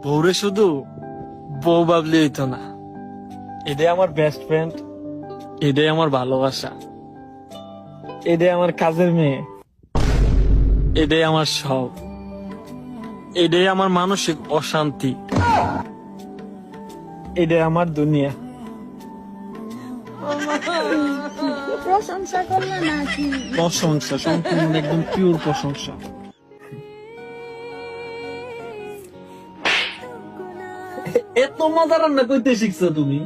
বউরে শুধু বউ ভাবলে হইতো না, এটাই আমার বেস্ট ফ্রেন্ড, এটাই আমার ভালোবাসা, এটাই আমার কাজের মেয়ে, এটাই আমার সব, এটাই আমার মানসিক অশান্তি, এটাই আমার দুনিয়া। প্রশংসা করলে নাকি? প্রশংসা, সম্পূর্ণ একদম পিওর প্রশংসা। এত মজা রান্না করতে শিখছো তুমি?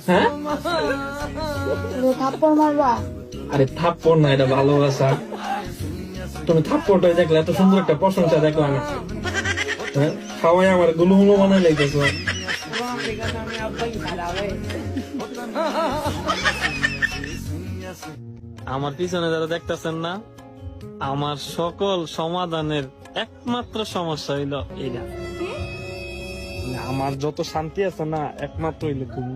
হ্যাঁ? থাপ্পড় মারবা? আরে থাপ্পড় না, এটা ভালোবাসা। তুমি থাপ্পড়টা দেখলে, এত সুন্দর একটা প্রশংসা দেখলাম। হ্যাঁ, খাওয়াই আমার গুলুমুলু বানাই লাইতেছো। আমার পিছনে যারা দেখতেছেন না, আমার সকল সমাধানের একমাত্র সমস্যা হইলো এটা। আমার যত শান্তি আছে না, একমাত্র হইলো তুমি।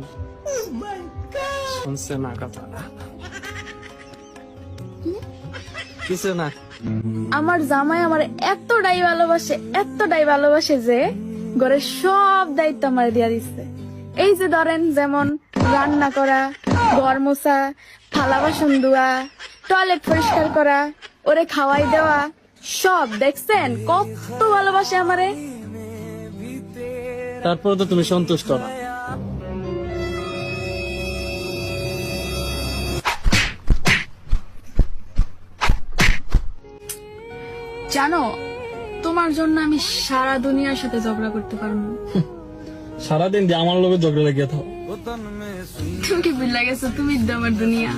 শুনছে না কথা? কিছু না। আমার জামাই আমার এতটাই ভালোবাসে যে ঘরের সব দায়িত্ব আমার দিয়া দিচ্ছে। এই যে ধরেন, যেমন রান্না করা, ঘর মোছা, থালা বাসন ধোয়া, টয়লেট পরিষ্কার করা, ওরে খাওয়াই দেওয়া, সব দেখছেন কত ভালোবাসে আমারে। তারপর তো তুমি সন্তুষ্ট না। জানো, তোমার জন্য আমি সারা দুনিয়ার সাথে ঝগড়া করতে পারবো। সারাদিন দিয়ে আমার লোকের ঝগড়া লেগে থাকো। তুমি কি ভুলে গেছো? তুমি আমার দুনিয়া।